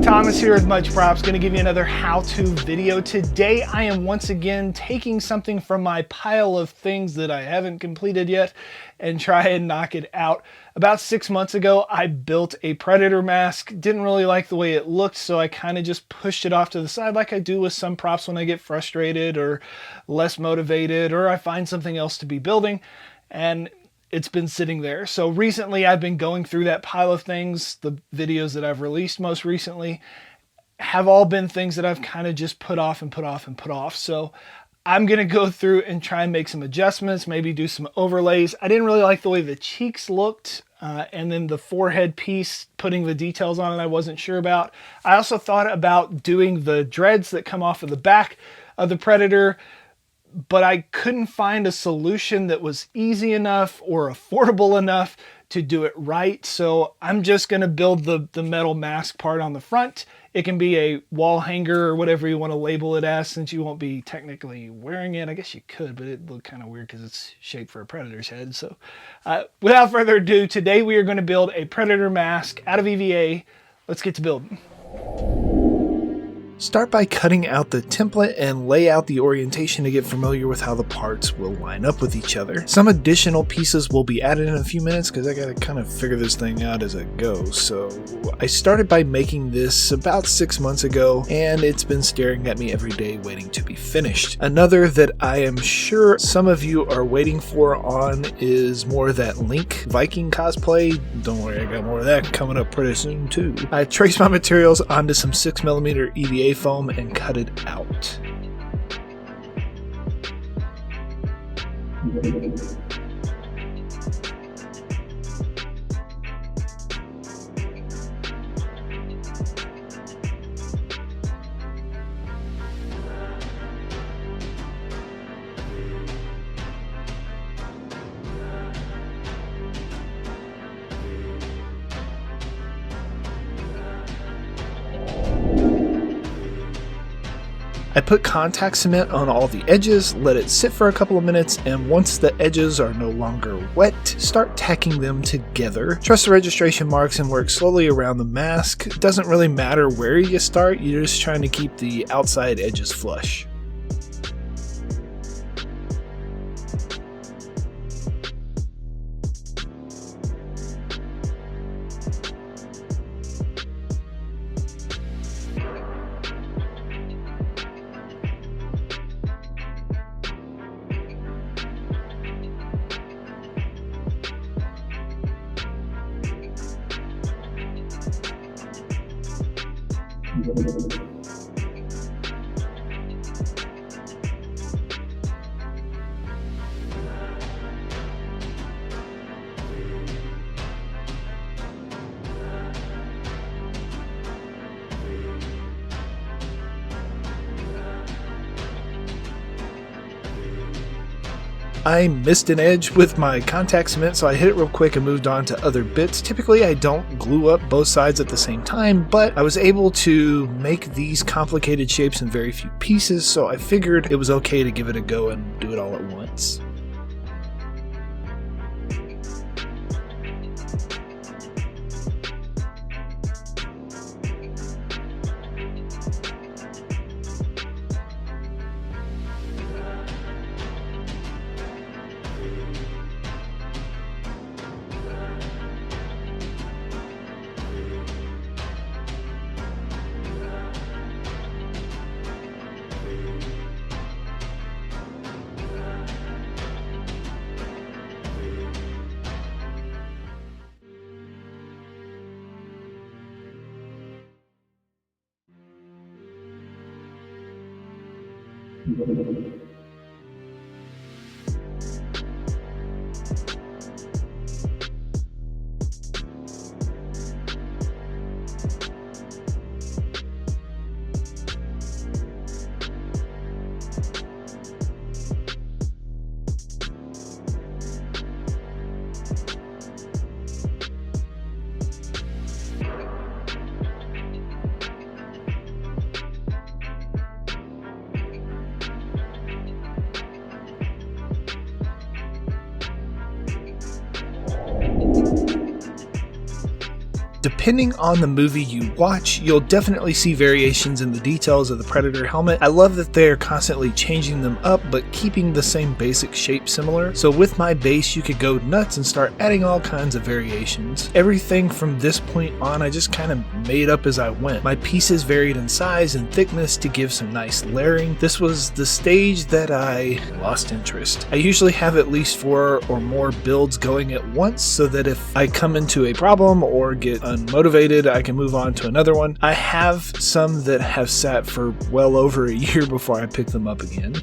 Thomas here with Much Props, going to give you another how-to video. Today I am once again taking something from my pile of things that I haven't completed yet and try and knock it out. About 6 months ago I built a predator mask. Didn't really like the way it looked, so I kind of just pushed it off to the side like I do with some props when I get frustrated or less motivated or I find something else to be building, and it's been sitting there. So recently I've been going through that pile of things. The videos that I've released most recently have all been things that I've kind of just put off and put off and put off. So I'm going to go through and try and make some adjustments, maybe do some overlays. I didn't really like the way the cheeks looked, and then the forehead piece, putting the details on it, I wasn't sure about. I also thought about doing the dreads that come off of the back of the Predator, but I couldn't find a solution that was easy enough or affordable enough to do it right. So I'm just going to build the metal mask part on the front. It can be a wall hanger or whatever you want to label it as, since you won't be technically wearing it. I guess you could, but it'd look kind of weird because it's shaped for a predator's head. So without further ado, today we are going to build a predator mask out of EVA. Let's get to building. Start by cutting out the template and lay out the orientation to get familiar with how the parts will line up with each other. Some additional pieces will be added in a few minutes because I gotta kind of figure this thing out as I go. So I started by making this about 6 months ago, and it's been staring at me every day waiting to be finished. Another that I am sure some of you are waiting for on is more of that Link Viking cosplay. Don't worry, I got more of that coming up pretty soon too. I traced my materials onto some 6mm EVA foam and cut it out. I put contact cement on all the edges, let it sit for a couple of minutes, and once the edges are no longer wet, start tacking them together. Trust the registration marks and work slowly around the mask. It doesn't really matter where you start, you're just trying to keep the outside edges flush. I missed an edge with my contact cement, so I hit it real quick and moved on to other bits. Typically I don't glue up both sides at the same time, but I was able to make these complicated shapes in very few pieces, so I figured it was okay to give it a go and do it all at once. Depending on the movie you watch, you'll definitely see variations in the details of the Predator helmet. I love that they're constantly changing them up, but keeping the same basic shape similar. So with my base, you could go nuts and start adding all kinds of variations. Everything from this point on, I just kind of made up as I went. My pieces varied in size and thickness to give some nice layering. This was the stage that I lost interest. I usually have at least 4 or more builds going at once, so that if I come into a problem or get unmotivated, I can move on to another one. I have some that have sat for well over a year before I pick them up again.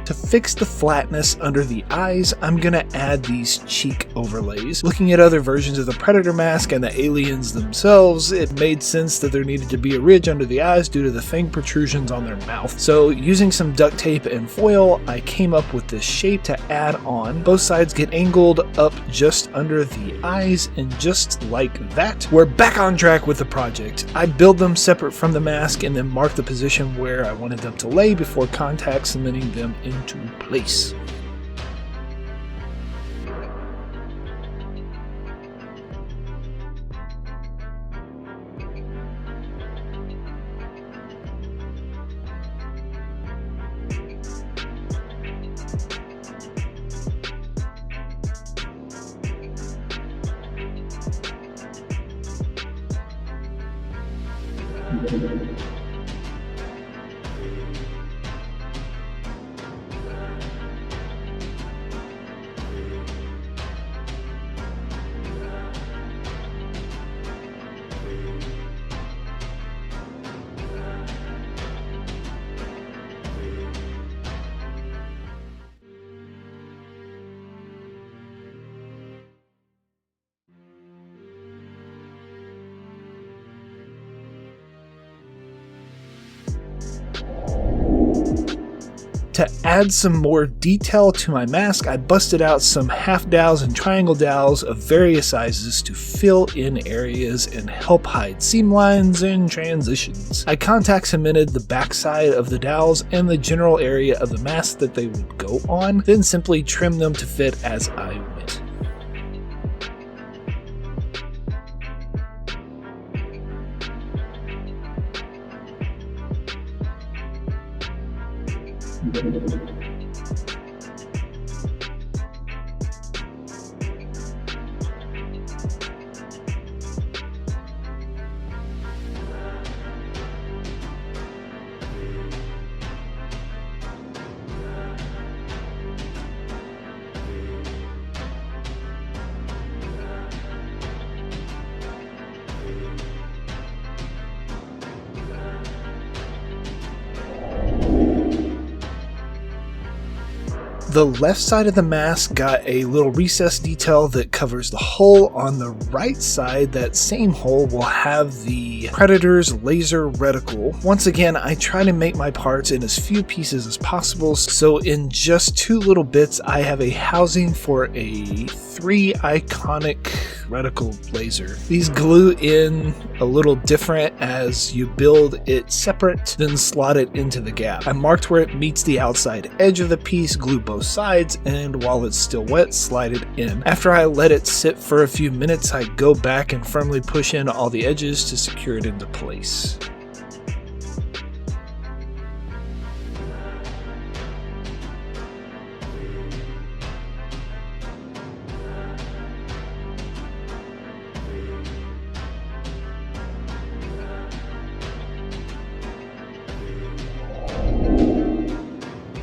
To fix the flatness under the eyes, I'm gonna add these cheek overlays. Looking at other versions of the Predator mask and the aliens themselves, it made sense that there needed to be a ridge under the eyes due to the fang protrusions on their mouth. So using some duct tape and foil, I came up with this shape to add on. Both sides get angled up just under the eyes, and just like that, we're back on track with the project. I build them separate from the mask and then mark the position where I wanted them to lay before contact cementing them into place. To add some more detail to my mask, I busted out some half dowels and triangle dowels of various sizes to fill in areas and help hide seam lines and transitions. I contact cemented the backside of the dowels and the general area of the mask that they would go on, then simply trim them to fit as I went. The left side of the mask got a little recess detail that covers the hole. On the right side, that same hole will have the Predator's laser reticle. Once again, I try to make my parts in as few pieces as possible, so in just 2 little bits I have a housing for a 3 iconic reticle laser. These glue in a little different as you build it separate, then slot it into the gap. I marked where it meets the outside edge of the piece, glue both sides, and while it's still wet, slide it in. After I let it sit for a few minutes, I go back and firmly push in all the edges to secure it into place.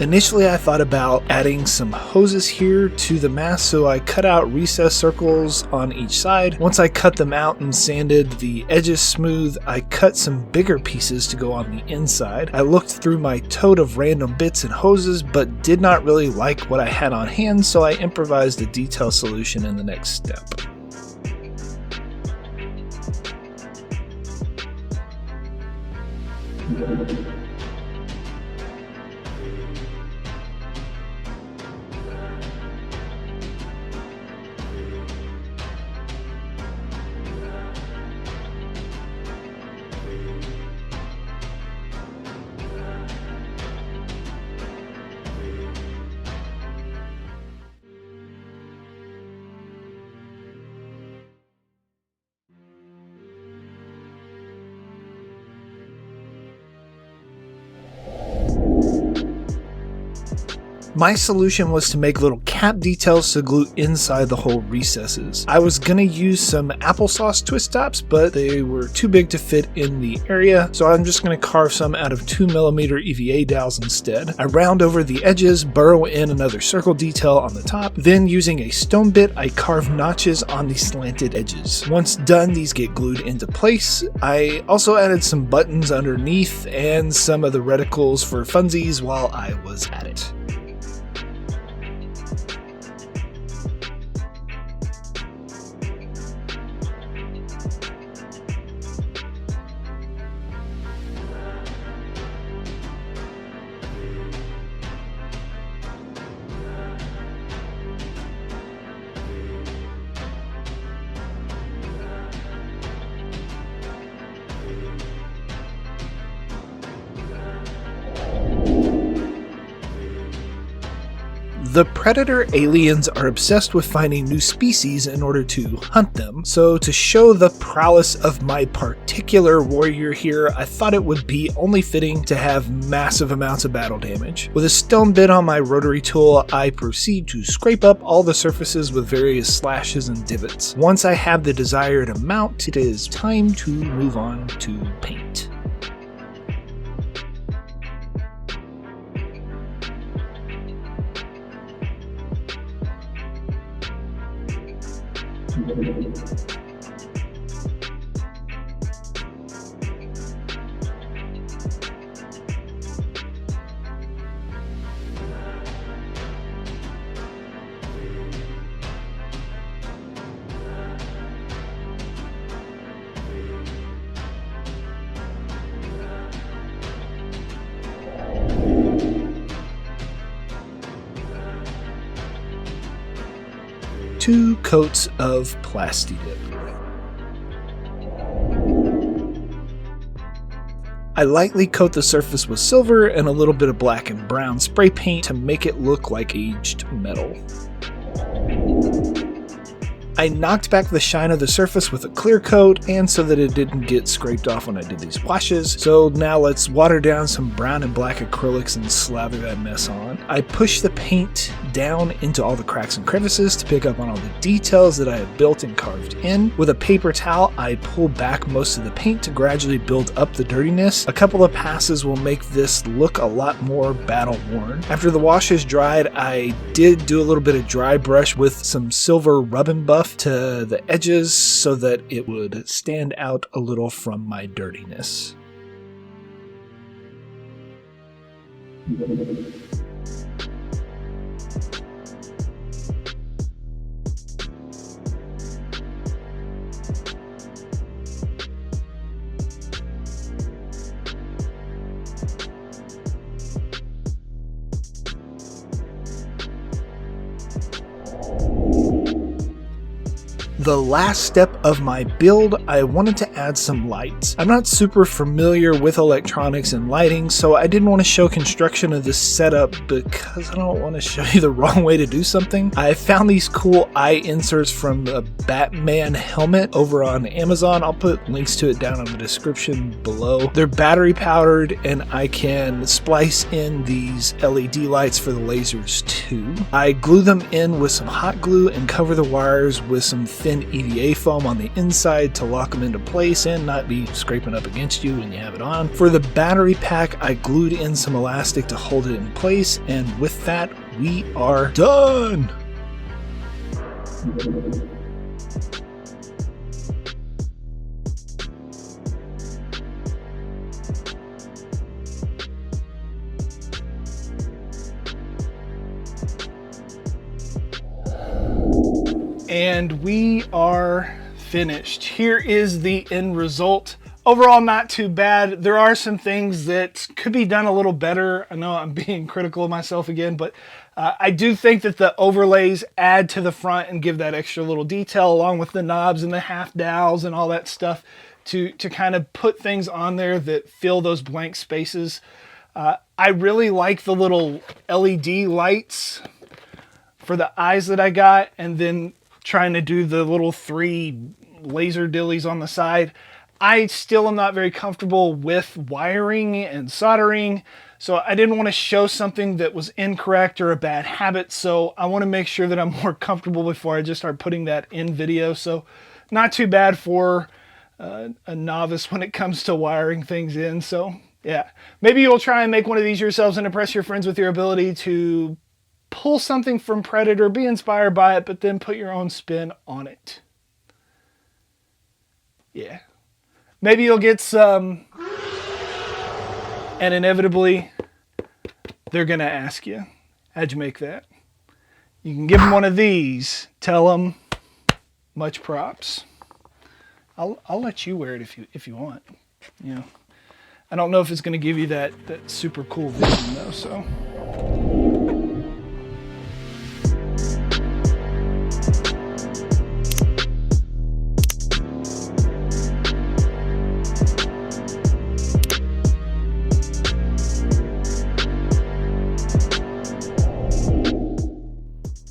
Initially I thought about adding some hoses here to the mask, so I cut out recess circles on each side. Once I cut them out and sanded the edges smooth, I cut some bigger pieces to go on the inside. I looked through my tote of random bits and hoses, but did not really like what I had on hand, so I improvised a detail solution in the next step. My solution was to make little cap details to glue inside the hole recesses. I was gonna use some applesauce twist tops, but they were too big to fit in the area, so I'm just gonna carve some out of 2mm EVA dowels instead. I round over the edges, burrow in another circle detail on the top, then using a stone bit, I carve notches on the slanted edges. Once done, these get glued into place. I also added some buttons underneath and some of the reticles for funsies while I was at it. The predator aliens are obsessed with finding new species in order to hunt them, so to show the prowess of my particular warrior here, I thought it would be only fitting to have massive amounts of battle damage. With a stone bit on my rotary tool, I proceed to scrape up all the surfaces with various slashes and divots. Once I have the desired amount, it is time to move on to paint. Two coats of Plasti-Dip. I lightly coat the surface with silver and a little bit of black and brown spray paint to make it look like aged metal. I knocked back the shine of the surface with a clear coat, and so that it didn't get scraped off when I did these washes. So now let's water down some brown and black acrylics and slather that mess on. I push the paint down into all the cracks and crevices to pick up on all the details that I have built and carved in. With a paper towel, I pull back most of the paint to gradually build up the dirtiness. A couple of passes will make this look a lot more battle worn. After the wash is dried, I did do a little bit of dry brush with some silver rub and buff to the edges so that it would stand out a little from my dirtiness. The last step of my build, I wanted to add some lights. I'm not super familiar with electronics and lighting, so I didn't want to show construction of this setup because I don't want to show you the wrong way to do something. I found these cool eye inserts from the Batman helmet over on Amazon. I'll put links to it down in the description below. They're battery powered and I can splice in these LED lights for the lasers too. I glue them in with some hot glue and cover the wires with some thin EVA foam on the inside to lock them into place and not be scraping up against you when you have it on. For the battery pack, I glued in some elastic to hold it in place, and with that, we are done! And we are finished. Here is the end result. Overall, not too bad. There are some things that could be done a little better. I know I'm being critical of myself again, but I do think that the overlays add to the front and give that extra little detail, along with the knobs and the half dowels and all that stuff to kind of put things on there that fill those blank spaces. I really like the little LED lights for the eyes that I got, and then trying to do the little 3 laser dillies on the side. I still am not very comfortable with wiring and soldering, So I didn't want to show something that was incorrect or a bad habit, so I want to make sure that I'm more comfortable before I just start putting that in video. So not too bad for a novice when it comes to wiring things in. So yeah, maybe you'll try and make one of these yourselves and impress your friends with your ability to pull something from Predator, be inspired by it, but then put your own spin on it. Yeah. Maybe you'll get some, and inevitably, they're going to ask you, how'd you make that? You can give them one of these, tell them, much props. I'll let you wear it if you want. You know, I don't know if it's going to give you that super cool vision though, so.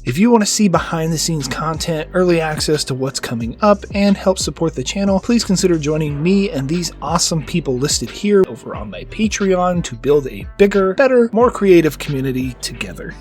If you want to see behind the scenes content, early access to what's coming up, and help support the channel, please consider joining me and these awesome people listed here over on my Patreon to build a bigger, better, more creative community together.